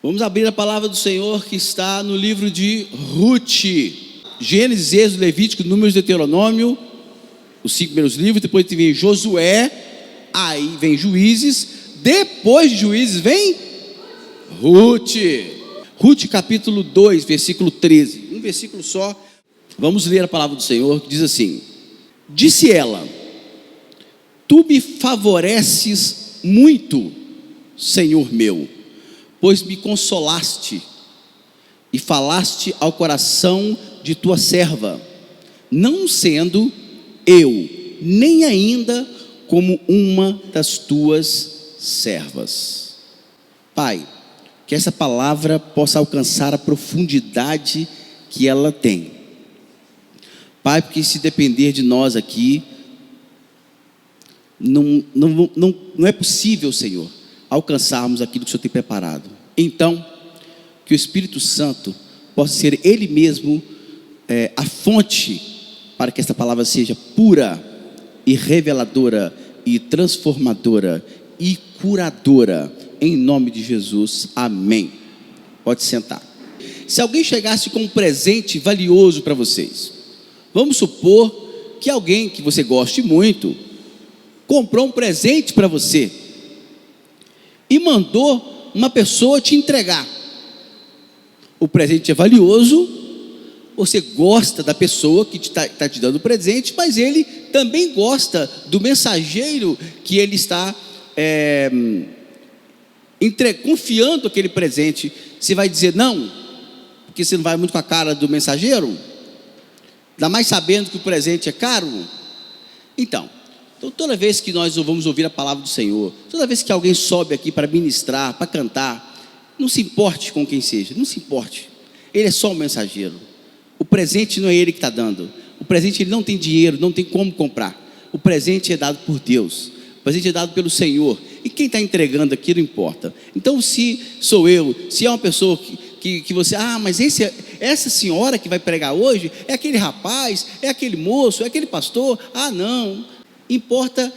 Vamos abrir a palavra do Senhor que está no livro de Ruth. Gênesis, Êxodo, Levítico, Números, Deuteronômio, os 5 primeiros livros. Depois vem Josué, aí vem Juízes. Depois de Juízes vem Ruth. Ruth capítulo 2, versículo 13. Um versículo só. Vamos ler a palavra do Senhor que diz assim: disse ela: tu me favoreces muito, Senhor meu, pois me consolaste e falaste ao coração de tua serva, não sendo eu nem ainda como uma das tuas servas. Pai, que essa palavra possa alcançar a profundidade que ela tem. Pai, porque se depender de nós aqui, não é possível, Senhor, alcançarmos aquilo que o Senhor tem preparado. Então, que o Espírito Santo possa ser Ele mesmo a fonte para que esta palavra seja pura e reveladora e transformadora e curadora, em nome de Jesus, amém. Pode sentar. Se alguém chegasse com um presente valioso para vocês, vamos supor que alguém que você goste muito comprou um presente para você e mandou uma pessoa te entregar. O presente é valioso, você gosta da pessoa que está te dando o presente, mas ele também gosta do mensageiro que ele está confiando aquele presente. Você vai dizer não, porque você não vai muito com a cara do mensageiro? Ainda mais sabendo que o presente é caro? Então, toda vez que nós vamos ouvir a palavra do Senhor, toda vez que alguém sobe aqui para ministrar, para cantar, não se importe com quem seja, não se importe, ele é só um mensageiro. O presente não é ele que está dando, o presente ele não tem dinheiro, não tem como comprar. O presente é dado por Deus, o presente é dado pelo Senhor, e quem está entregando aqui não importa. Então, se sou eu, se é uma pessoa que você, mas essa senhora que vai pregar hoje, é aquele rapaz, é aquele moço, é aquele pastor, não, importa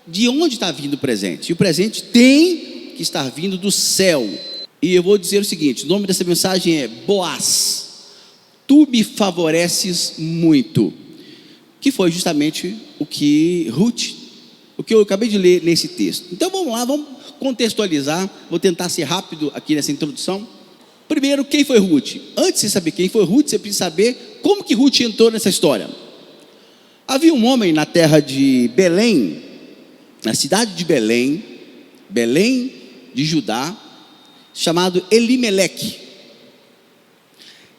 de onde está vindo o presente, e o presente tem que estar vindo do céu. E eu vou dizer o seguinte: o nome dessa mensagem é Boaz, tu me favoreces muito, que foi justamente o que eu acabei de ler nesse texto. Então vamos lá, vamos contextualizar, vou tentar ser rápido aqui nessa introdução. Primeiro, quem foi Ruth? Antes de você saber quem foi Ruth, você precisa saber como que Ruth entrou nessa história. Havia um homem na terra de Belém, na cidade de Belém de Judá, chamado Elimeleque.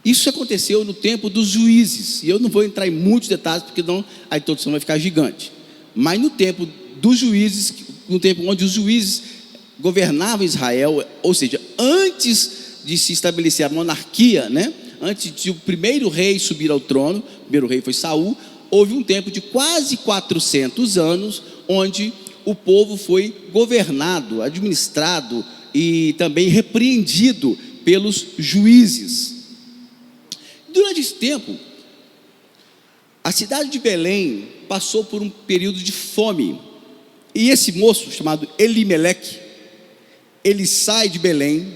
Isso aconteceu no tempo dos juízes, e eu não vou entrar em muitos detalhes, porque não, a introdução vai ficar gigante. Mas no tempo dos juízes, no tempo onde os juízes governavam Israel, ou seja, antes de se estabelecer a monarquia, antes de o primeiro rei subir ao trono, o primeiro rei foi Saul, houve um tempo de quase 400 anos, onde o povo foi governado, administrado e também repreendido pelos juízes. Durante esse tempo, a cidade de Belém passou por um período de fome, e esse moço chamado Elimeleque, ele sai de Belém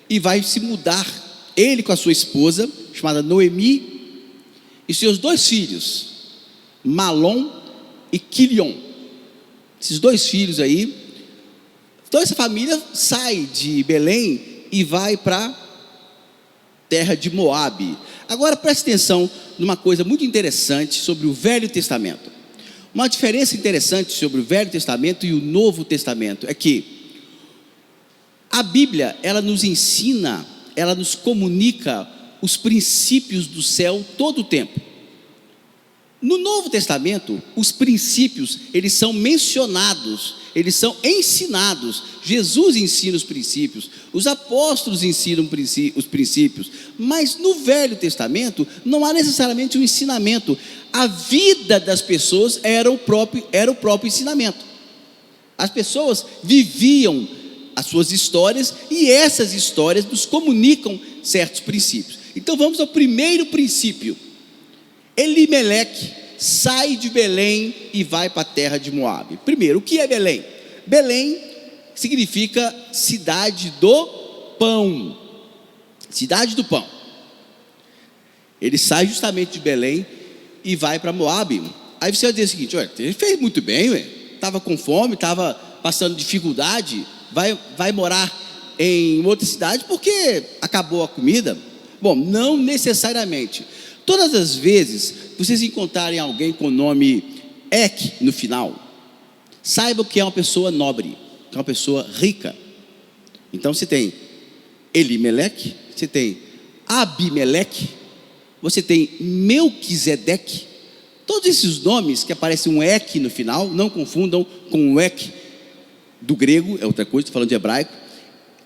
e vai se mudar, ele com a sua esposa, chamada Noemi, e seus 2 filhos, Malom e Quilion. Esses 2 filhos aí, então essa família sai de Belém e vai para a terra de Moabe. Agora preste atenção numa coisa muito interessante sobre o Velho Testamento. Uma diferença interessante sobre o Velho Testamento e o Novo Testamento é que a Bíblia, ela nos ensina, ela nos comunica os princípios do céu todo o tempo. No Novo Testamento, os princípios, eles são mencionados, eles são ensinados. Jesus ensina os princípios, os apóstolos ensinam os princípios, mas no Velho Testamento não há necessariamente um ensinamento. A vida das pessoas era o próprio ensinamento. As pessoas viviam as suas histórias, e essas histórias nos comunicam certos princípios. Então vamos ao primeiro princípio. Elimeleque sai de Belém e vai para a terra de Moabe. Primeiro, o que é Belém? Belém significa cidade do pão, cidade do pão. Ele sai justamente de Belém e vai para Moabe. Aí você vai dizer o seguinte: olha, ele fez muito bem, estava com fome, estava passando dificuldade, vai morar em outra cidade porque acabou a comida? Bom, não necessariamente. Todas as vezes que vocês encontrarem alguém com o nome Ek no final, saibam que é uma pessoa nobre, que é uma pessoa rica. Então você tem Elimeleque, você tem Abimeleque, você tem Melquisedeque. Todos esses nomes que aparecem um Ek no final, não confundam com o Ek do grego, é outra coisa, estou falando de hebraico.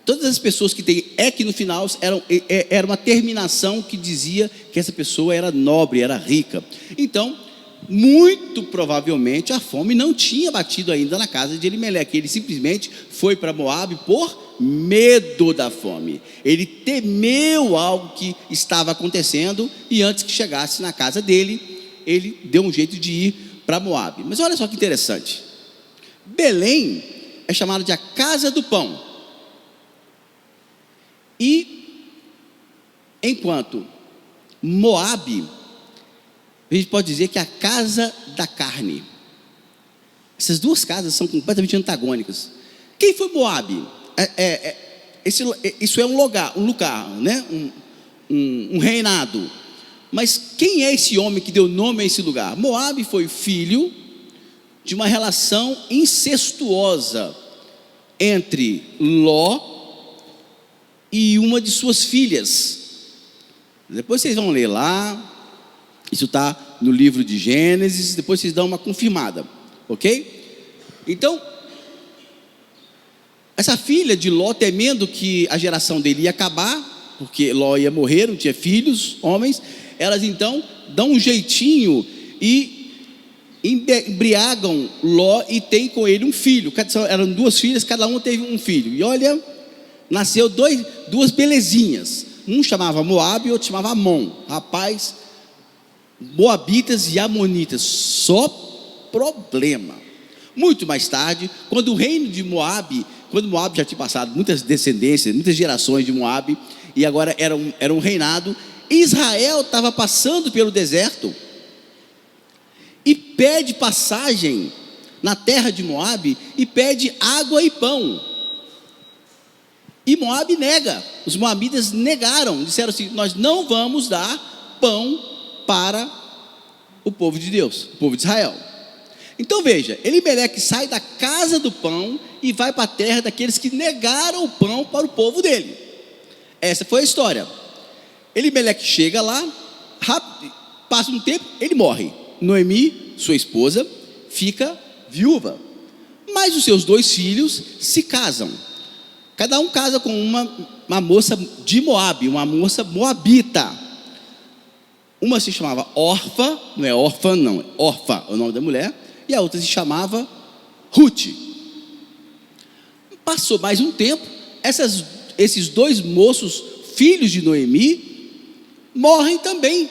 Todas as pessoas que têm Ek no final era uma terminação que dizia que essa pessoa era nobre, era rica. Então, muito provavelmente a fome não tinha batido ainda na casa de Elimeleque. Ele simplesmente foi para Moabe por medo da fome. Ele temeu algo que estava acontecendo e antes que chegasse na casa dele, ele deu um jeito de ir para Moabe. Mas olha só que interessante. Belém é chamado de a casa do pão. E enquanto Moabe, a gente pode dizer que é a casa da carne. Essas duas casas são completamente antagônicas. Quem foi Moabe? Isso é um lugar, né? um reinado. Mas quem é esse homem que deu nome a esse lugar? Moabe foi filho de uma relação incestuosa entre Ló e uma de suas filhas. Depois vocês vão ler lá, isso está no livro de Gênesis, depois vocês dão uma confirmada, ok? Então, essa filha de Ló, temendo que a geração dele ia acabar, porque Ló ia morrer, não tinha filhos, homens, elas então dão um jeitinho e embriagam Ló e tem com ele um filho. Eram duas filhas, cada uma teve um filho. E olha, nasceu duas belezinhas. Um chamava Moabe e outro chamava Amon. Rapaz, moabitas e amonitas, só problema. Muito mais tarde, quando o reino de Moabe, quando Moabe já tinha passado muitas descendências, muitas gerações de Moabe, e agora era um reinado, Israel estava passando pelo deserto e pede passagem na terra de Moabe e pede água e pão. E Moabe nega. Os moabitas negaram, disseram assim: nós não vamos dar pão para o povo de Deus, o povo de Israel. Então veja, Elimeleque sai da casa do pão e vai para a terra daqueles que negaram o pão para o povo dele. Essa foi a história. Elimeleque chega lá, rápido, passa um tempo, ele morre. Noemi, sua esposa, fica viúva, mas os seus 2 filhos se casam. Cada um casa com uma moça de Moabe, uma moça moabita. Uma se chamava Orfa, não é órfã não, é Orfa é o nome da mulher, e a outra se chamava Ruth. Passou mais um tempo, esses 2 moços, filhos de Noemi, morrem também.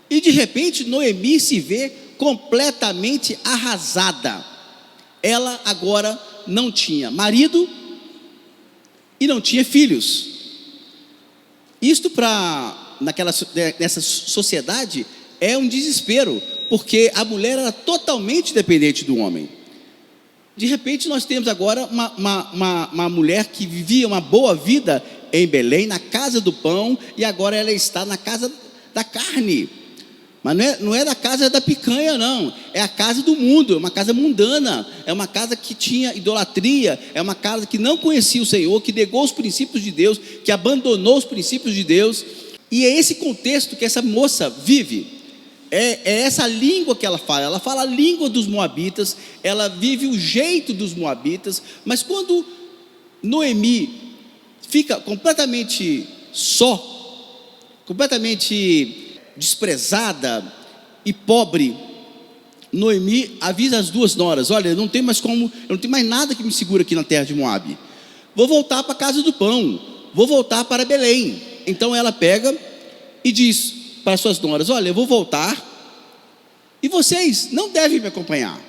E de repente Noemi se vê completamente arrasada. Ela agora não tinha marido e não tinha filhos. Isto nessa sociedade é um desespero, porque a mulher era totalmente dependente do homem. De repente nós temos agora uma mulher que vivia uma boa vida em Belém, na casa do pão, e agora ela está na casa da carne. Mas não é da casa da picanha, não. É a casa do mundo, é uma casa mundana. É uma casa que tinha idolatria. É uma casa que não conhecia o Senhor, que negou os princípios de Deus, que abandonou os princípios de Deus. E é esse contexto que essa moça vive. É essa língua que ela fala. Ela fala a língua dos moabitas. Ela vive o jeito dos moabitas. Mas quando Noemi fica completamente completamente desprezada e pobre, Noemi avisa as 2 noras: olha, eu não tenho mais nada que me segura aqui na terra de Moabe. Vou voltar para a casa do pão, vou voltar para Belém. Então ela pega e diz para as suas noras: olha, eu vou voltar e vocês não devem me acompanhar.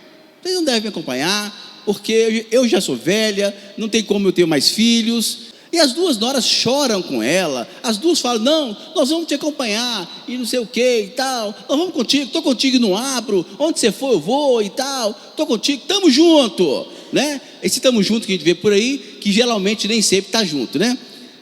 Vocês não devem me acompanhar, porque eu já sou velha, não tem como eu ter mais filhos. E as duas noras choram com ela, as duas falam: não, nós vamos te acompanhar, e não sei o que e tal, nós vamos contigo, estou contigo e não abro, onde você for eu vou e tal, estou contigo, estamos junto, né? Esse estamos junto que a gente vê por aí, que geralmente nem sempre está junto, né?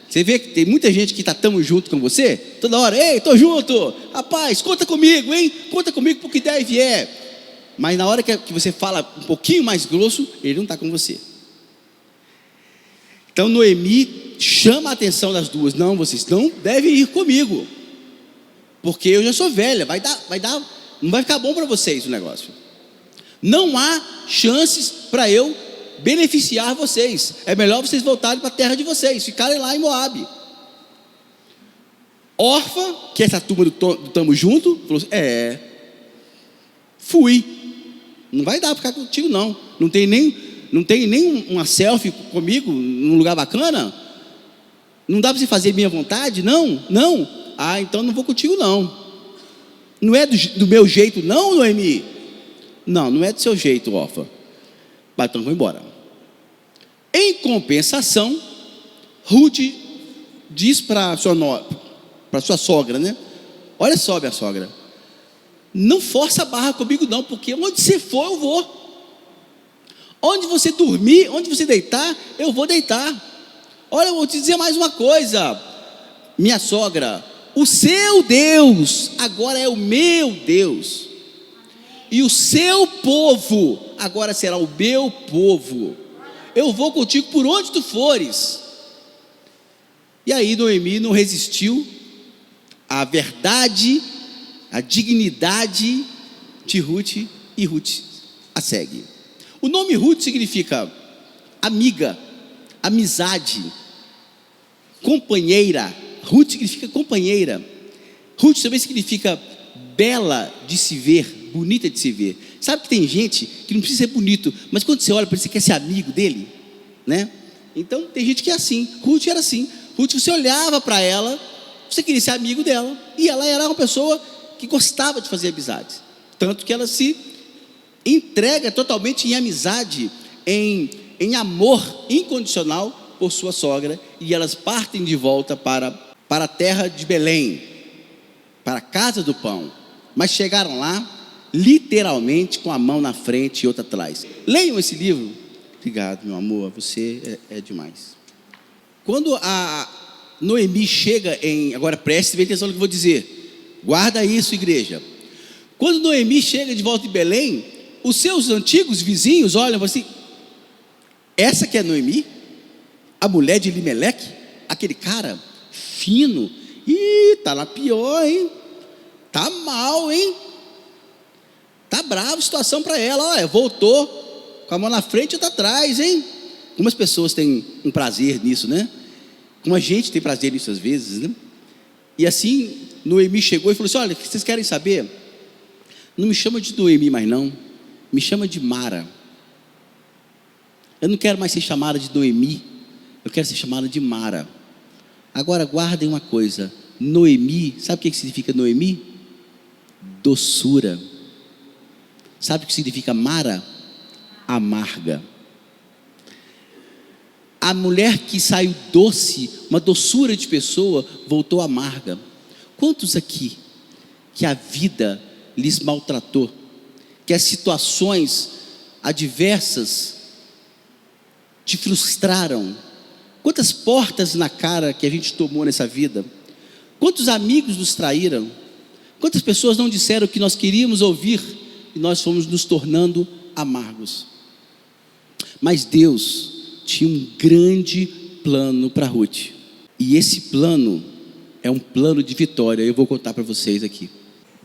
Você vê que tem muita gente que está tamo junto com você, toda hora: ei, estou junto, rapaz, conta comigo, hein? Conta comigo porque der e vier. Mas na hora que você fala um pouquinho mais grosso, ele não está com você. Então Noemi chama a atenção das duas: não, vocês não devem ir comigo, porque eu já sou velha, não vai ficar bom para vocês o negócio. Não há chances para eu beneficiar vocês, é melhor vocês voltarem para a terra de vocês, ficarem lá em Moabe. Orfa, que é essa turma do tamo junto, falou assim: fui, não vai dar para ficar contigo não, não tem nem uma selfie comigo num lugar bacana, não dá para você fazer minha vontade, não, então não vou contigo não é do meu jeito não, Noemi, não é do seu jeito, Orfa, mas então vou embora. Em compensação, Ruth diz para sua sogra, né? Olha só, minha sogra, não força a barra comigo não, porque onde você for eu vou, onde você dormir, onde você deitar, eu vou deitar. Olha, eu vou te dizer mais uma coisa, minha sogra: o seu Deus agora é o meu Deus, e o seu povo agora será o meu povo. Eu vou contigo por onde tu fores. E aí Noemi não resistiu à verdade, à dignidade de Ruth, e Ruth a segue. O nome Ruth significa amiga, amizade, companheira. Ruth significa companheira. Ruth também significa bela de se ver, bonita de se ver. Sabe que tem gente que não precisa ser bonito, mas quando você olha para ele, você quer ser amigo dele, né? Então tem gente que é assim. Ruth era assim. Ruth, você olhava para ela, você queria ser amigo dela, e ela era uma pessoa que gostava de fazer amizades, tanto que ela se entrega totalmente em amizade, em amor incondicional por sua sogra, e elas partem de volta para a terra de Belém, para a casa do pão. Mas chegaram lá literalmente com a mão na frente e outra atrás. Leiam esse livro. Obrigado, meu amor, você é demais. Quando a Noemi chega agora preste bem atenção no que eu vou dizer, guarda isso, igreja. Quando Noemi chega de volta de Belém, os seus antigos vizinhos olham e falam assim: essa que é Noemi? A mulher de Elimeleque? Aquele cara fino? Ih, tá na pior, hein? Tá mal, hein? Tá brava a situação para ela. Olha, voltou com a mão na frente e outra atrás, hein? Algumas pessoas têm um prazer nisso, né? Como a gente tem prazer nisso às vezes, né? E assim, Noemi chegou e falou assim: olha, vocês querem saber? Não me chama de Noemi mais não, me chama de Mara. Eu não quero mais ser chamada de Noemi, eu quero ser chamada de Mara. Agora guardem uma coisa: Noemi, sabe o que significa Noemi? Doçura. Sabe o que significa Mara? Amarga. A mulher que saiu doce, uma doçura de pessoa, voltou amarga. Quantos aqui que a vida lhes maltratou, que as situações adversas te frustraram? Quantas portas na cara que a gente tomou nessa vida? Quantos amigos nos traíram? Quantas pessoas não disseram o que nós queríamos ouvir e nós fomos nos tornando amargos? Mas Deus tinha um grande plano para Ruth, e esse plano é um plano de vitória. Eu vou contar para vocês aqui.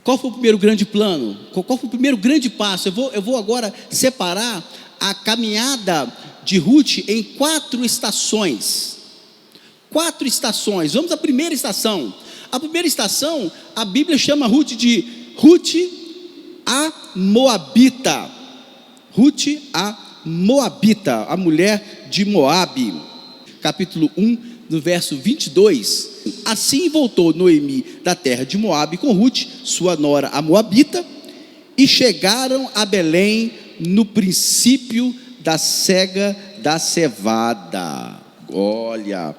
Qual foi o primeiro grande plano? Qual foi o primeiro grande passo? Eu vou agora separar a caminhada de Ruth em 4 estações. 4 estações. Vamos à primeira estação. A primeira estação, a Bíblia chama Ruth de Ruth a Moabita. Ruth a Moabita, a mulher de Moabe. Capítulo 1, no verso 22. Assim voltou Noemi da terra de Moabe com Ruth, sua nora, a Moabita, e chegaram a Belém no princípio da cega da cevada. Olha,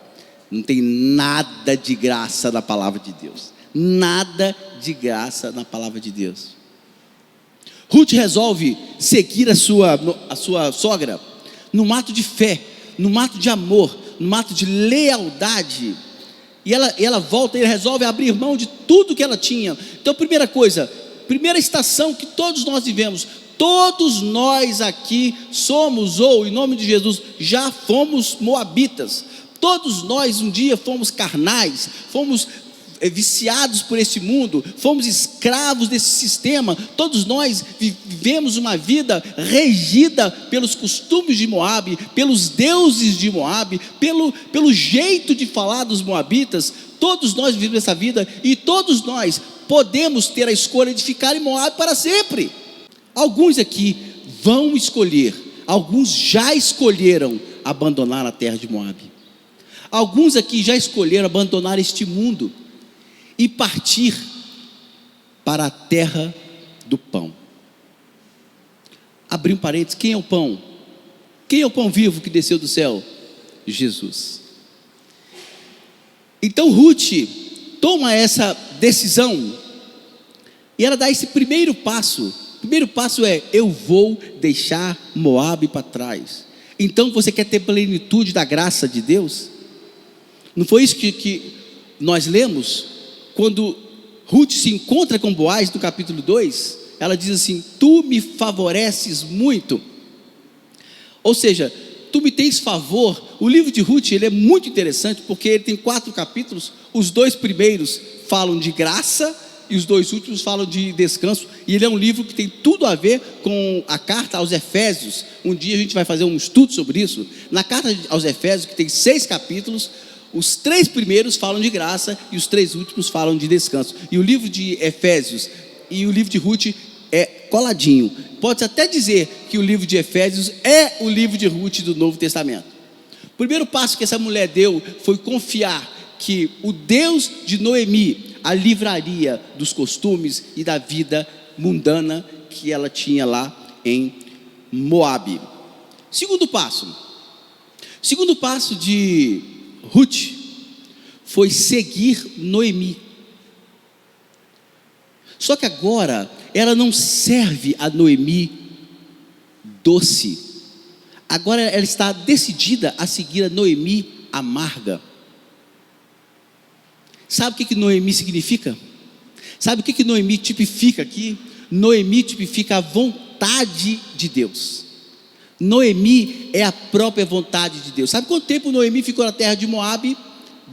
Não tem nada de graça na palavra de Deus. Nada de graça na palavra de Deus. Ruth resolve seguir a sua sogra num ato de fé, num ato de amor, num ato de lealdade. E ela volta e resolve abrir mão de tudo que ela tinha. Então, primeira coisa, primeira estação que todos nós vivemos, todos nós aqui somos, ou em nome de Jesus, já fomos moabitas. Todos nós um dia fomos carnais, fomos viciados por esse mundo, fomos escravos desse sistema. Todos nós vivemos uma vida regida pelos costumes de Moabe, pelos deuses de Moabe, pelo jeito de falar dos moabitas. Todos nós vivemos essa vida e todos nós podemos ter a escolha de ficar em Moabe para sempre. Alguns aqui vão escolher, alguns já escolheram abandonar a terra de Moabe. Alguns aqui já escolheram abandonar este mundo e partir para a terra do pão. Abrir um parênteses, quem é o pão? Quem é o pão vivo que desceu do céu? Jesus. Então Ruth toma essa decisão e ela dá esse primeiro passo. O primeiro passo é: eu vou deixar Moabe para trás. Então você quer ter plenitude da graça de Deus? Não foi isso que nós lemos? Quando Ruth se encontra com Boaz no capítulo 2, ela diz assim: tu me favoreces muito. Ou seja, tu me tens favor. O livro de Ruth, ele é muito interessante, porque ele tem 4 capítulos. Os 2 primeiros falam de graça e os 2 últimos falam de descanso. E ele é um livro que tem tudo a ver com a carta aos Efésios. Um dia a gente vai fazer um estudo sobre isso. Na carta aos Efésios, que tem 6 capítulos, os 3 primeiros falam de graça e os 3 últimos falam de descanso. E o livro de Efésios e o livro de Ruth é coladinho. Pode-se até dizer que o livro de Efésios é o livro de Ruth do Novo Testamento. O primeiro passo que essa mulher deu foi confiar que o Deus de Noemi a livraria dos costumes e da vida mundana que ela tinha lá em Moabe. Segundo passo de Ruth foi seguir Noemi. Só que agora ela não serve a Noemi doce. Agora ela está decidida a seguir a Noemi amarga. Sabe o que Noemi significa? Sabe o que Noemi tipifica aqui? Noemi tipifica a vontade de Deus. Noemi é a própria vontade de Deus. Sabe quanto tempo Noemi ficou na terra de Moabe?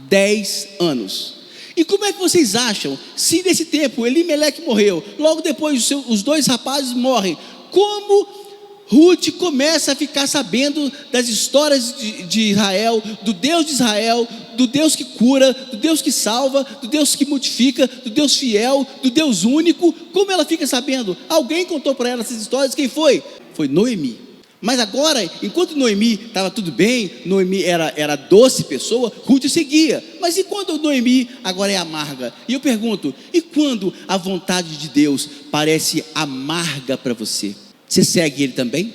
10 anos. E como é que vocês acham, se nesse tempo Elimeleque morreu, logo depois os 2 rapazes morrem, como Ruth começa a ficar sabendo das histórias de Israel, do Deus de Israel, do Deus que cura, do Deus que salva, do Deus que modifica, do Deus fiel, do Deus único? Como ela fica sabendo? Alguém contou para ela essas histórias. Quem foi? Foi Noemi. Mas agora, enquanto Noemi estava tudo bem, Noemi era doce pessoa, Ruth seguia. Mas e quando Noemi agora é amarga? E eu pergunto, e quando a vontade de Deus parece amarga para você? Você segue ele também?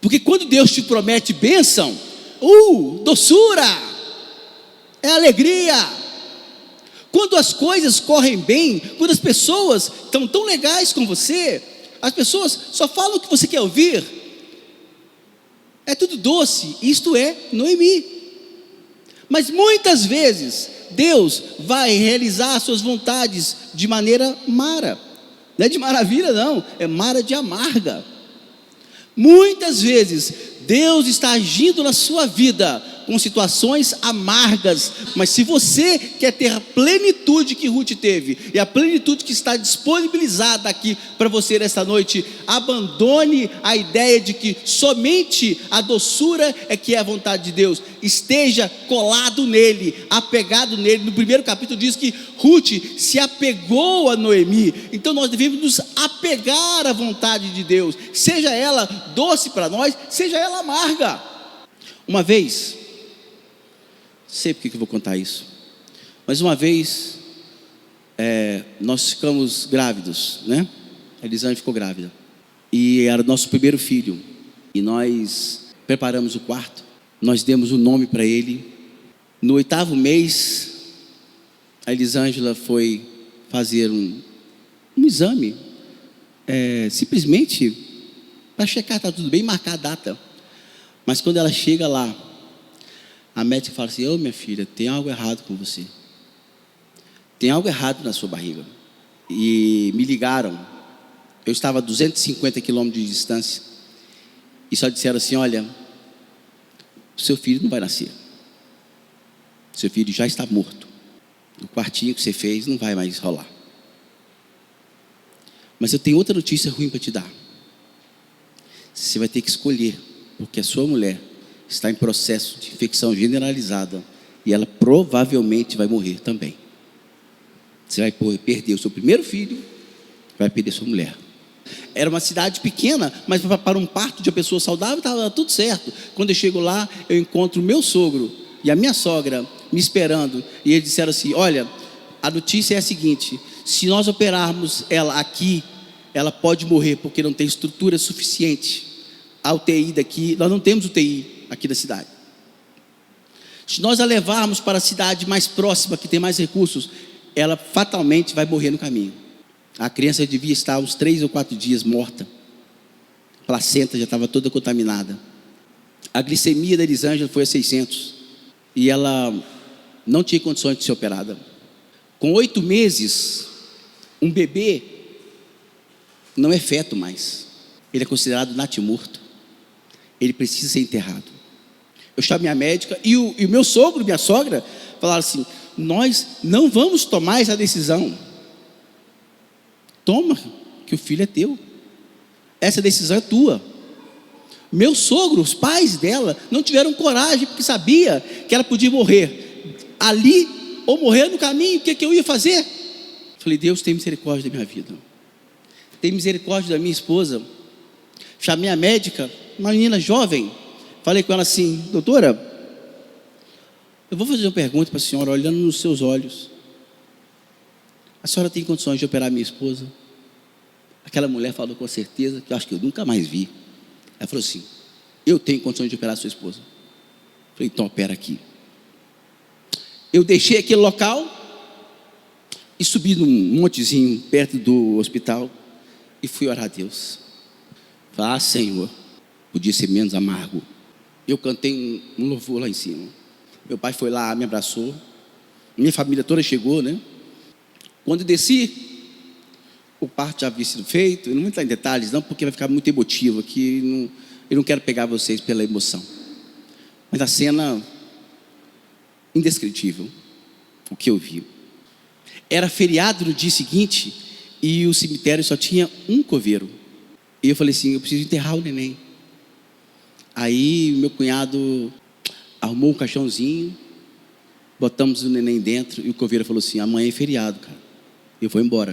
Porque quando Deus te promete bênção, doçura, é alegria. Quando as coisas correm bem, quando as pessoas estão tão legais com você, as pessoas só falam o que você quer ouvir, é tudo doce. Isto é Noemi. Mas muitas vezes Deus vai realizar as suas vontades de maneira mara. Não é de maravilha não, é mara de amarga. Muitas vezes Deus está agindo na sua vida com situações amargas, mas se você quer ter a plenitude que Ruth teve, e a plenitude que está disponibilizada aqui para você nesta noite, abandone a ideia de que somente a doçura é que é a vontade de Deus. Esteja colado nele, apegado nele. No primeiro capítulo diz que Ruth se apegou a Noemi. Então nós devemos nos apegar à vontade de Deus, seja ela doce para nós, seja ela amarga. Uma vez, sei porque que eu vou contar isso, mas uma vez nós ficamos grávidos, né? A Elisane ficou grávida e era o nosso primeiro filho, e nós preparamos o quarto, nós demos o nome para ele No 8º mês, a Elisângela foi fazer um exame, simplesmente para checar se está tudo bem, marcar a data. Mas quando ela chega lá, a médica fala assim: ô minha filha, tem algo errado com você. Tem algo errado na sua barriga. E me ligaram. Eu estava a 250 quilômetros de distância. E só disseram assim: olha, seu filho não vai nascer. Seu filho já está morto. O quartinho que você fez não vai mais rolar. Mas eu tenho outra notícia ruim para te dar. Você vai ter que escolher, porque a sua mulher está em processo de infecção generalizada e ela provavelmente vai morrer também. Você vai perder o seu primeiro filho, vai perder sua mulher. Era uma cidade pequena, mas para um parto de uma pessoa saudável estava tudo certo. Quando eu chego lá, eu encontro o meu sogro e a minha sogra me esperando, e eles disseram assim: olha, a notícia é a seguinte: se nós operarmos ela aqui, ela pode morrer, porque não tem estrutura suficiente. A UTI daqui, nós não temos UTI aqui da cidade. Se nós a levarmos para a cidade mais próxima, que tem mais recursos, ela fatalmente vai morrer no caminho. A criança devia estar uns 3 ou 4 dias morta. A placenta já estava toda contaminada. A glicemia da Elisângela foi a 600. E ela não tinha condições de ser operada. Com 8 meses, um bebê não é feto mais. Ele é considerado natimorto. Ele precisa ser enterrado. Eu chamei a médica e o meu sogro e minha sogra falaram assim: nós não vamos tomar essa decisão. Toma, que o filho é teu. Essa decisão é tua. Meu sogro, os pais dela, não tiveram coragem, porque sabia que ela podia morrer ali ou morrer no caminho. O que eu ia fazer? Falei: Deus, tem misericórdia da minha vida, tem misericórdia da minha esposa. Chamei a médica, uma menina jovem. Falei com ela assim: doutora, eu vou fazer uma pergunta para a senhora, olhando nos seus olhos. A senhora tem condições de operar minha esposa? Aquela mulher falou com certeza, que eu acho que eu nunca mais vi. Ela falou assim: eu tenho condições de operar a sua esposa. Falei: então opera aqui. Eu deixei aquele local e subi num montezinho perto do hospital e fui orar a Deus. Falei: ah, Senhor, podia ser menos amargo. Eu cantei um louvor lá em cima. Meu pai foi lá, me abraçou. Minha família toda chegou, né? Quando eu desci, o parto já havia sido feito. Eu não vou entrar em detalhes não, porque vai ficar muito emotivo aqui. Eu não quero pegar vocês pela emoção. Mas a cena indescritível, o que eu vi. Era feriado no dia seguinte e o cemitério só tinha um coveiro. E eu falei assim: eu preciso enterrar o neném. Aí meu cunhado arrumou um caixãozinho, botamos o neném dentro e o coveiro falou assim: amanhã é feriado, cara, eu vou embora.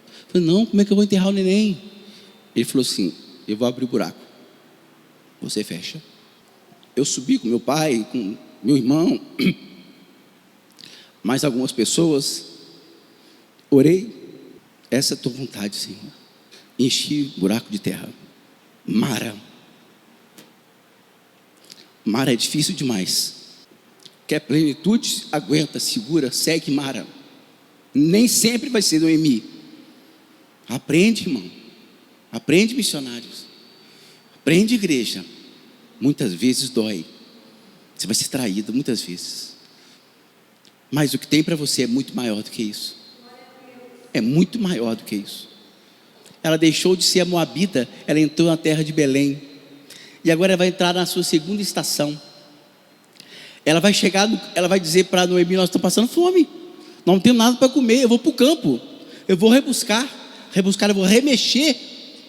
Eu falei: não, como é que eu vou enterrar o neném? Ele falou assim: eu vou abrir o buraco, você fecha. Eu subi com meu pai, com meu irmão, mais algumas pessoas, orei: essa é a tua vontade, Senhor. Enchi o buraco de terra. Mara é difícil demais. Quer plenitude? Aguenta, segura, segue Mara. Nem sempre vai ser Noemi. Aprende, irmão. Aprende, missionários. Aprende, igreja. Muitas vezes dói. Você vai ser traído muitas vezes. Mas o que tem para você é muito maior do que isso. É muito maior do que isso. Ela deixou de ser a moabita, ela entrou na terra de Belém. E agora ela vai entrar na sua segunda estação. Ela vai chegar, ela vai dizer para Noemi: nós estamos passando fome, nós não temos nada para comer, eu vou para o campo, eu vou rebuscar, eu vou remexer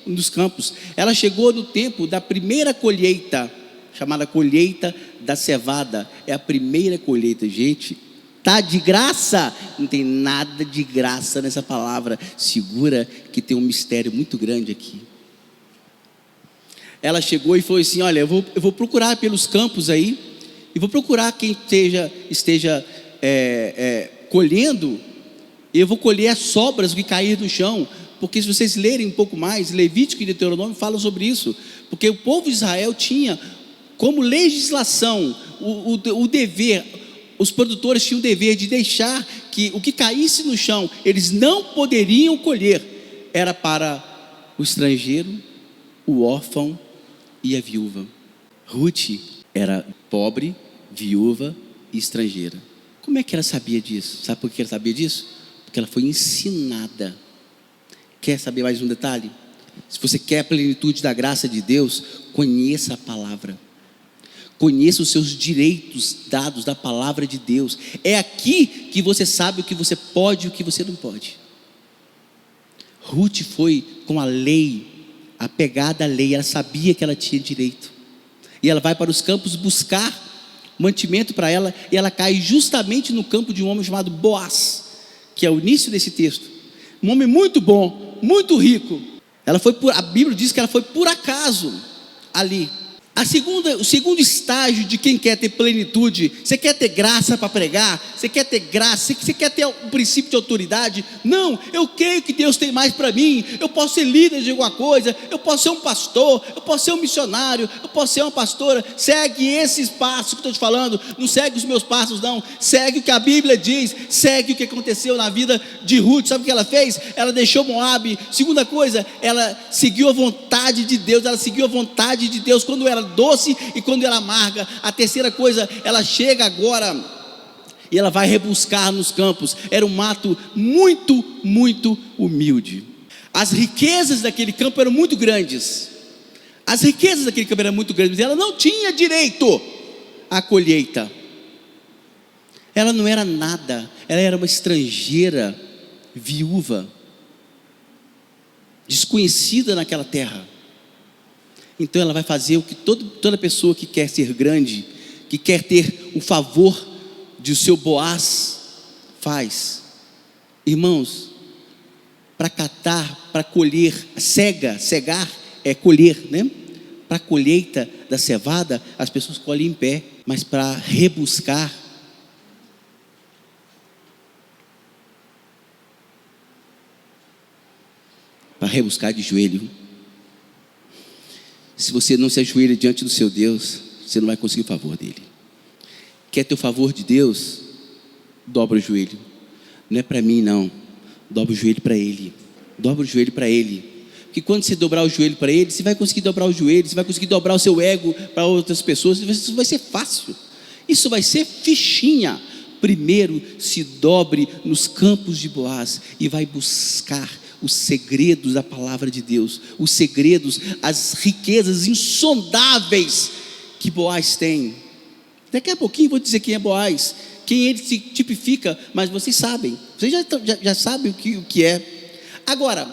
nos campos. Ela chegou no tempo da primeira colheita, chamada colheita da cevada. É a primeira colheita, gente. Tá de graça? Não tem nada de graça nessa palavra. Segura que tem um mistério muito grande aqui. Ela chegou e falou assim: olha, eu vou procurar pelos campos aí, e vou procurar quem esteja colhendo, e eu vou colher as sobras que cair do chão. Porque se vocês lerem um pouco mais, Levítico e Deuteronômio falam sobre isso. Porque o povo de Israel tinha como legislação o dever, os produtores tinham o dever de deixar que o que caísse no chão, eles não poderiam colher, era para o estrangeiro, o órfão e a viúva. Ruth era pobre, viúva e estrangeira. Como é que ela sabia disso? Sabe por que ela sabia disso? Porque ela foi ensinada. Quer saber mais um detalhe? Se você quer a plenitude da graça de Deus, conheça a palavra. Conheça os seus direitos dados da palavra de Deus. É aqui que você sabe o que você pode e o que você não pode. Ruth foi com a lei, apegada à lei, ela sabia que ela tinha direito. E ela vai para os campos buscar mantimento para ela, e ela cai justamente no campo de um homem chamado Boaz, que é o início desse texto. Um homem muito bom, muito rico. A Bíblia diz que ela foi por acaso ali. O segundo estágio de quem quer ter plenitude, você quer ter graça para pregar, você quer ter graça, você quer ter um princípio de autoridade? Não, eu creio que Deus tem mais para mim, eu posso ser líder de alguma coisa, eu posso ser um pastor, eu posso ser um missionário, eu posso ser uma pastora. Segue esses passos que estou te falando, não segue os meus passos não, segue o que a Bíblia diz, segue o que aconteceu na vida de Ruth. Sabe o que ela fez? Ela deixou Moabe. Segunda coisa, ela seguiu a vontade de Deus, quando era doce e quando era amarga. A terceira coisa, ela chega agora e ela vai rebuscar nos campos. Era um mato muito, muito humilde. As riquezas daquele campo eram muito grandes. Mas ela não tinha direito à colheita. Ela não era nada. Ela era uma estrangeira, viúva, desconhecida naquela terra. Então ela vai fazer o que toda pessoa que quer ser grande, que quer ter o favor de o seu Boaz, faz. Irmãos, para colher, cegar é colher, né? Para a colheita da cevada, as pessoas colhem em pé, mas para rebuscar, de joelho. Se você não se ajoelha diante do seu Deus, você não vai conseguir o favor dele. Quer ter o favor de Deus? Dobra o joelho. Não é para mim não, dobra o joelho para ele. Porque quando você dobrar o joelho para ele, você vai conseguir dobrar o joelho, você vai conseguir dobrar o seu ego para outras pessoas. Isso vai ser fácil, isso vai ser fichinha. Primeiro se dobre nos campos de Boaz e vai buscar os segredos da palavra de Deus, os segredos, as riquezas insondáveis que Boaz tem. Daqui a pouquinho vou dizer quem é Boaz, quem ele se tipifica, mas vocês sabem, vocês já sabem o que é. Agora,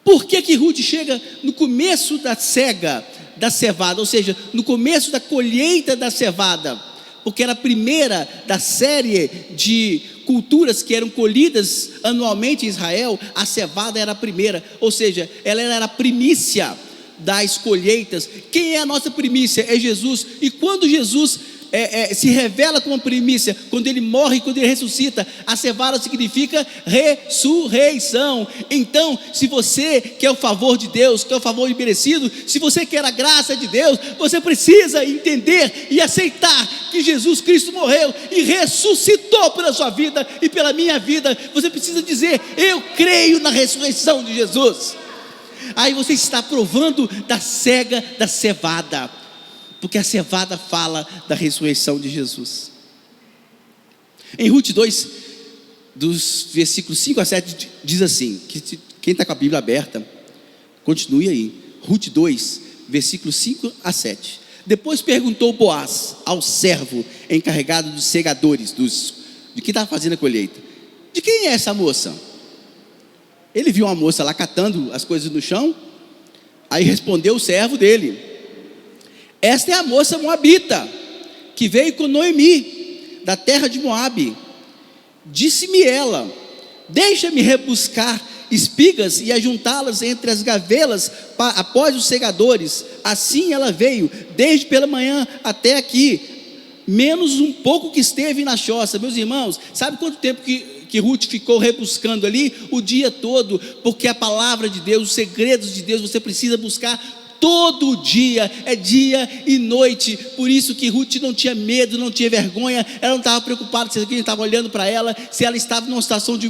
por que Ruth chega no começo da cevada, ou seja, no começo da colheita da cevada? Porque era a primeira da série de culturas que eram colhidas anualmente em Israel. A cevada era a primeira, ou seja, ela era a primícia das colheitas. Quem é a nossa primícia? É Jesus. E quando Jesus se revela como primícia, quando ele morre, quando ele ressuscita, a cevada significa ressurreição. Então, se você quer o favor de Deus, quer o favor imerecido, se você quer a graça de Deus, você precisa entender e aceitar que Jesus Cristo morreu e ressuscitou pela sua vida e pela minha vida. Você precisa dizer: eu creio na ressurreição de Jesus. Aí você está provando da cevada, porque a cevada fala da ressurreição de Jesus. Em Ruth 2, dos versículos 5 a 7, diz assim, quem está com a Bíblia aberta, continue aí. Ruth 2, versículos 5 a 7. Depois perguntou Boaz ao servo encarregado dos segadores, de quem estava fazendo a colheita: de quem é essa moça? Ele viu uma moça lá catando as coisas no chão. Aí respondeu o servo dele: esta é a moça moabita, que veio com Noemi, da terra de Moabe. Disse-me ela: deixa-me rebuscar espigas e ajuntá-las entre as gavelas após os segadores. Assim ela veio, desde pela manhã até aqui, menos um pouco que esteve na choça. Meus irmãos, sabe quanto tempo que Ruth ficou rebuscando ali? O dia todo, porque a palavra de Deus, os segredos de Deus, você precisa buscar todo dia, é dia e noite. Por isso que Ruth não tinha medo, não tinha vergonha, ela não estava preocupada se alguém estava olhando para ela, se ela estava numa situação de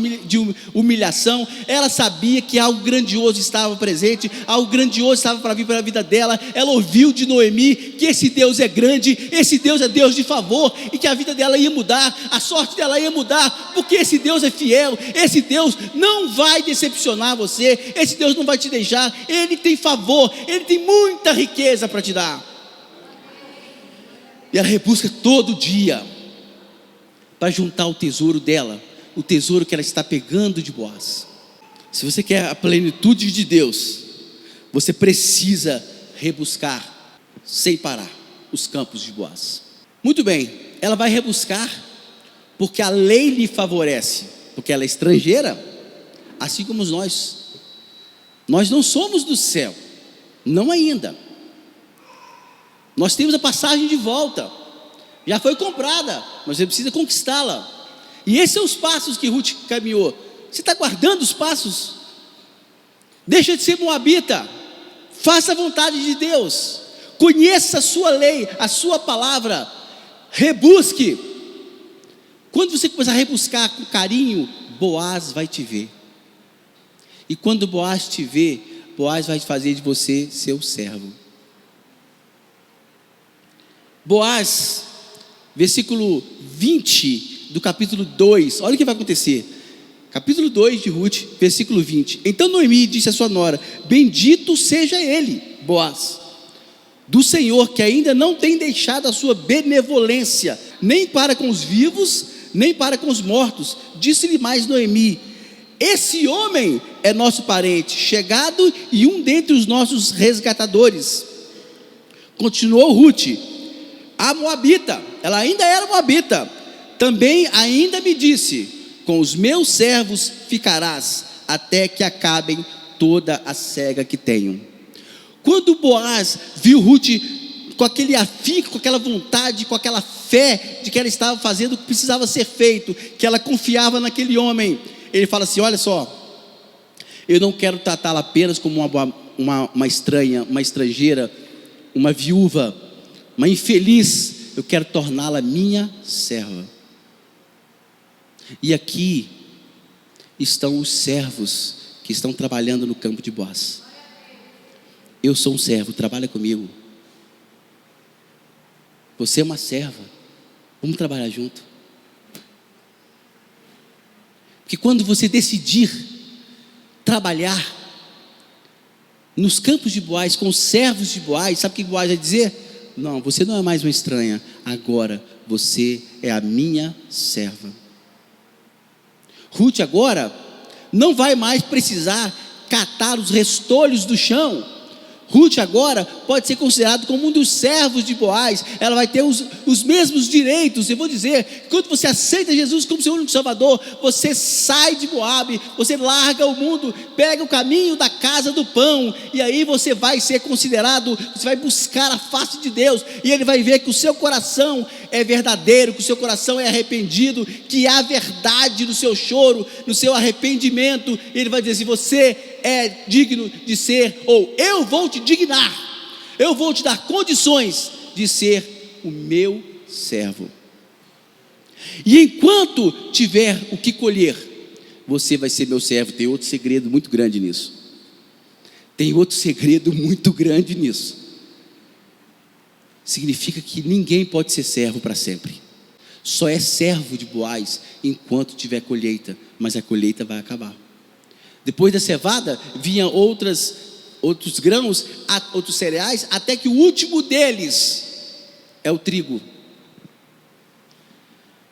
humilhação. Ela sabia que algo grandioso estava presente, algo grandioso estava para vir para a vida dela. Ela ouviu de Noemi que esse Deus é grande, esse Deus é Deus de favor, e que a vida dela ia mudar, a sorte dela ia mudar, porque esse Deus é fiel, esse Deus não vai decepcionar você, esse Deus não vai te deixar, Ele tem favor, Ele tem muita riqueza para te dar. E ela rebusca todo dia para juntar o tesouro dela, o tesouro que ela está pegando de Boaz. Se você quer a plenitude de Deus, você precisa rebuscar sem parar os campos de Boaz. Muito bem, ela vai rebuscar porque a lei lhe favorece, porque ela é estrangeira, assim como nós não somos do céu, não ainda. Nós temos a passagem de volta, já foi comprada, mas você precisa conquistá-la. E esses são os passos que Ruth caminhou. Você está guardando os passos? Deixa de ser moabita, faça a vontade de Deus, conheça a sua lei, a sua palavra, rebusque. Quando você começar a rebuscar com carinho, Boaz vai te ver. E quando Boaz te ver, Boaz vai fazer de você seu servo. Boaz, versículo 20 do capítulo 2, olha o que vai acontecer. Capítulo 2 de Ruth, versículo 20. Então Noemi disse à sua nora: bendito seja ele, Boaz, do Senhor, que ainda não tem deixado a sua benevolência, nem para com os vivos, nem para com os mortos. Disse-lhe mais Noemi: esse homem é nosso parente, chegado e um dentre os nossos resgatadores. Continuou Ruth, a moabita, ela ainda era moabita, também ainda me disse: com os meus servos ficarás, até que acabem toda a cega que tenho. Quando Boaz viu Ruth com aquele afinco, com aquela vontade, com aquela fé de que ela estava fazendo o que precisava ser feito, que ela confiava naquele homem, ele fala assim: olha só, eu não quero tratá-la apenas como uma estranha, uma estrangeira, uma viúva, uma infeliz, eu quero torná-la minha serva. E aqui estão os servos que estão trabalhando no campo de Boaz. Eu sou um servo, trabalha comigo. Você é uma serva, vamos trabalhar junto. Porque quando você decidir trabalhar nos campos de Boaz, com os servos de Boaz, sabe o que Boaz vai dizer? Não, você não é mais uma estranha, agora você é a minha serva. Ruth agora não vai mais precisar catar os restolhos do chão. Ruth agora pode ser considerado como um dos servos de Boaz. Ela vai ter os mesmos direitos. Eu vou dizer, quando você aceita Jesus como seu único salvador, você sai de Moabe, você larga o mundo, pega o caminho da casa do pão, e aí você vai ser considerado, você vai buscar a face de Deus, e Ele vai ver que o seu coração é verdadeiro, que o seu coração é arrependido, que há verdade no seu choro, no seu arrependimento. E Ele vai dizer: se você é digno de ser, ou eu vou te dignar, eu vou te dar condições de ser o meu servo. E enquanto tiver o que colher, você vai ser meu servo. Tem outro segredo muito grande nisso. Significa que ninguém pode ser servo para sempre. Só é servo de Boaz enquanto tiver colheita, mas a colheita vai acabar. Depois da cevada, vinham outros grãos, outros cereais, até que o último deles é o trigo.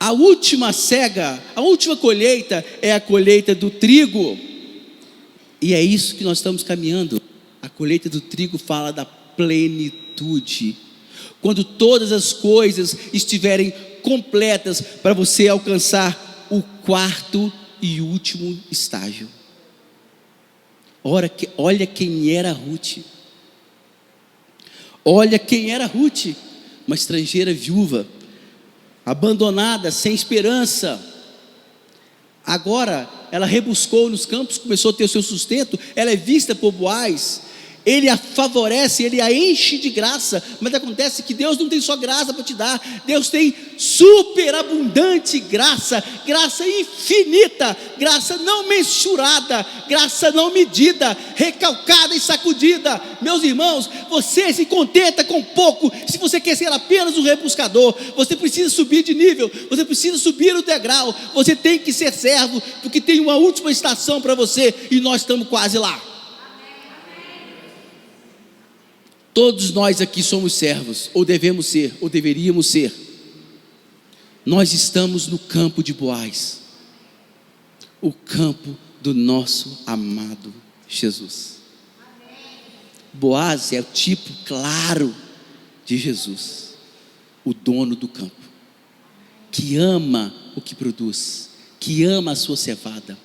A última cega, a última colheita é a colheita do trigo. E é isso que nós estamos caminhando. A colheita do trigo fala da plenitude. Quando todas as coisas estiverem completas para você alcançar o quarto e último estágio. Olha quem era Ruth. Olha quem era Ruth, uma estrangeira viúva, abandonada, sem esperança. Agora ela rebuscou nos campos, começou a ter o seu sustento. Ela é vista por Boaz, Ele a favorece, Ele a enche de graça. Mas acontece que Deus não tem só graça para te dar, Deus tem superabundante graça, graça infinita, graça não mensurada, graça não medida, recalcada e sacudida. Meus irmãos, você se contenta com pouco. Se você quer ser apenas um rebuscador, você precisa subir de nível, você precisa subir o degrau, você tem que ser servo, porque tem uma última estação para você, e nós estamos quase lá. Todos nós aqui somos servos, ou devemos ser, ou deveríamos ser. Nós estamos no campo de Boaz, o campo do nosso amado Jesus. Boaz é o tipo claro de Jesus, o dono do campo, que ama o que produz, que ama a sua cevada,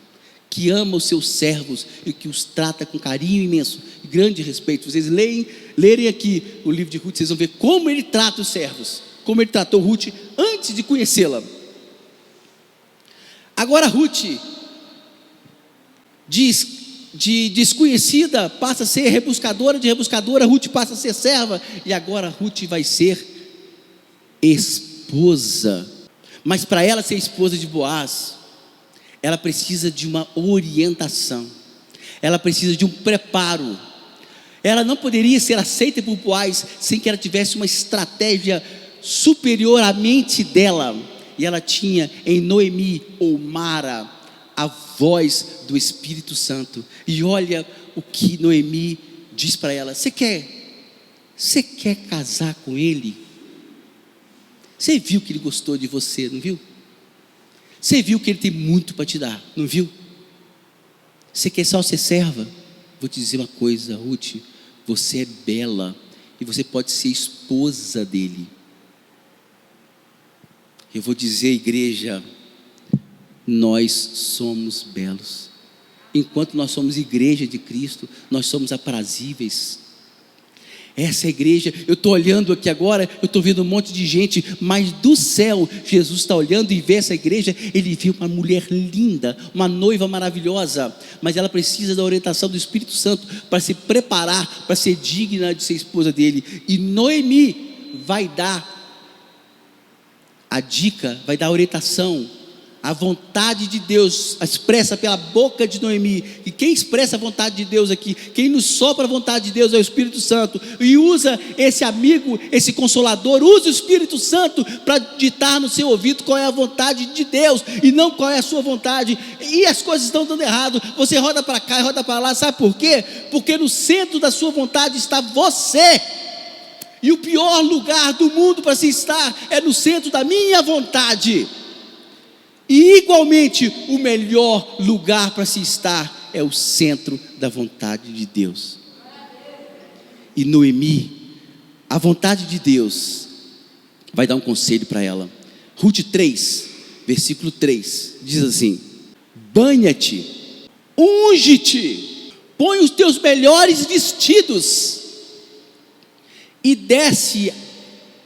que ama os seus servos e que os trata com carinho imenso e grande respeito. Vocês lerem aqui o livro de Ruth, vocês vão ver como ele trata os servos, como ele tratou Ruth antes de conhecê-la. Agora Ruth, de desconhecida, passa a ser rebuscadora, de rebuscadora Ruth passa a ser serva, e agora Ruth vai ser esposa. Mas para ela ser esposa de Boaz, ela precisa de uma orientação, ela precisa de um preparo. Ela não poderia ser aceita por Boaz sem que ela tivesse uma estratégia superior à mente dela. E ela tinha em Noemi ou Mara a voz do Espírito Santo. E olha o que Noemi diz para ela: você quer casar com ele? Você viu que ele gostou de você, não viu? Você viu que ele tem muito para te dar, não viu? Você quer só ser serva? Vou te dizer uma coisa, Ruth, você é bela e você pode ser esposa dele. Eu vou dizer, igreja, nós somos belos. Enquanto nós somos igreja de Cristo, nós somos aprazíveis. Essa é a igreja. Eu estou olhando aqui agora, eu estou vendo um monte de gente, mas do céu, Jesus está olhando e vê essa igreja. Ele viu uma mulher linda, uma noiva maravilhosa, mas ela precisa da orientação do Espírito Santo para se preparar, para ser digna de ser esposa dele. E Noemi vai dar a dica, vai dar a orientação, a vontade de Deus expressa pela boca de Noemi. E quem expressa a vontade de Deus aqui, quem nos sopra a vontade de Deus é o Espírito Santo. E usa esse amigo, esse consolador, usa o Espírito Santo para ditar no seu ouvido qual é a vontade de Deus e não qual é a sua vontade. E as coisas estão dando errado, você roda para cá e roda para lá, sabe por quê? Porque no centro da sua vontade está você. E o pior lugar do mundo para se estar é no centro da minha vontade. E igualmente o melhor lugar para se estar é o centro da vontade de Deus. E Noemi, a vontade de Deus, vai dar um conselho para ela. Ruth 3, versículo 3, diz assim: banha-te, unge-te, põe os teus melhores vestidos e desce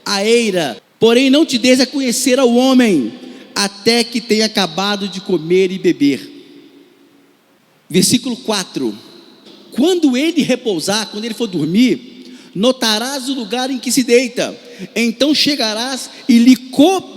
a eira, porém não te des a conhecer ao homem, até que tenha acabado de comer e beber. Versículo 4: quando ele repousar, quando ele for dormir, notarás o lugar em que se deita, então chegarás e lhe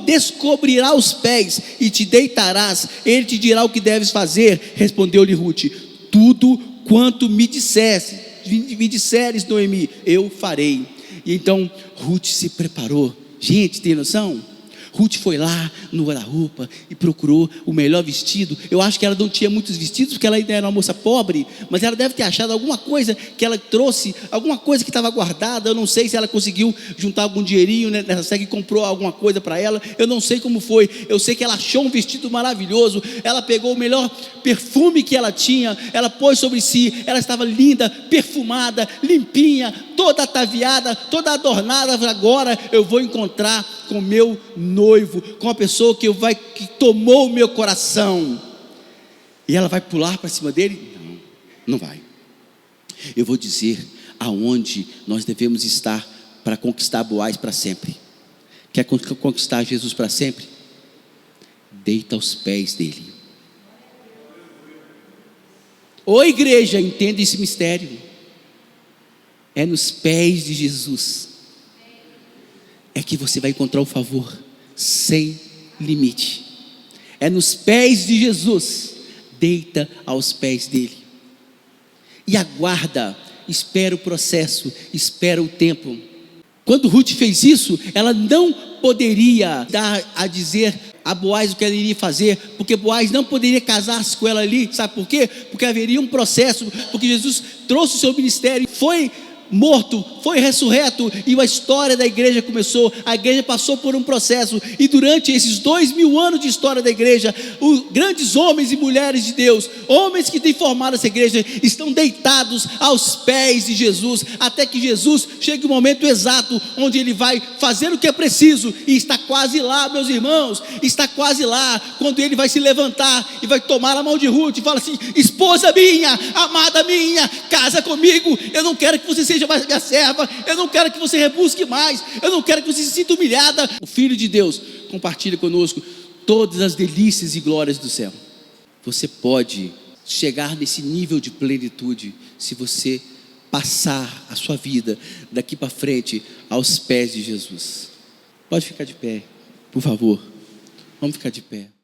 descobrirá os pés, e te deitarás, ele te dirá o que deves fazer. Respondeu-lhe Ruth: tudo quanto me disseres, Noemi, eu farei. E então Ruth se preparou. Gente, tem noção? Ruth foi lá no guarda-roupa e procurou o melhor vestido. Eu acho que ela não tinha muitos vestidos, porque ela ainda era uma moça pobre, mas ela deve ter achado alguma coisa que ela trouxe, alguma coisa que estava guardada. Eu não sei se ela conseguiu juntar algum dinheirinho nessa cega e comprou alguma coisa para ela. Eu não sei como foi. Eu sei que ela achou um vestido maravilhoso. Ela pegou o melhor perfume que ela tinha, ela pôs sobre si. Ela estava linda, perfumada, limpinha, toda ataviada, toda adornada. Agora eu vou encontrar com meu noivo, com a pessoa que tomou o meu coração. E ela vai pular para cima dele? Não vai. Eu vou dizer aonde nós devemos estar para conquistar Boaz para sempre. Quer conquistar Jesus para sempre? Deita aos pés dele. Ô igreja, entenda esse mistério. É nos pés de Jesus é que você vai encontrar o favor sem limite. É nos pés de Jesus. Deita aos pés dele e aguarda, espera o processo, espera o tempo. Quando Ruth fez isso, ela não poderia dar a dizer a Boaz o que ela iria fazer, porque Boaz não poderia casar-se com ela ali. Sabe por quê? Porque haveria um processo, porque Jesus trouxe o seu ministério, foi morto, foi ressurreto, e a história da igreja começou. A igreja passou por um processo, e durante esses 2000 anos de história da igreja, os grandes homens e mulheres de Deus, homens que têm formado essa igreja, estão deitados aos pés de Jesus, até que Jesus chegue o momento exato, onde ele vai fazer o que é preciso, e está quase lá, meus irmãos, está quase lá, quando ele vai se levantar, e vai tomar a mão de Ruth, e fala assim: esposa minha, amada minha, casa comigo, eu não quero que você seja mais minha serva, eu não quero que você rebusque mais, eu não quero que você se sinta humilhada. O Filho de Deus compartilha conosco todas as delícias e glórias do céu. Você pode chegar nesse nível de plenitude se você passar a sua vida daqui para frente aos pés de Jesus. Pode ficar de pé, por favor. Vamos ficar de pé.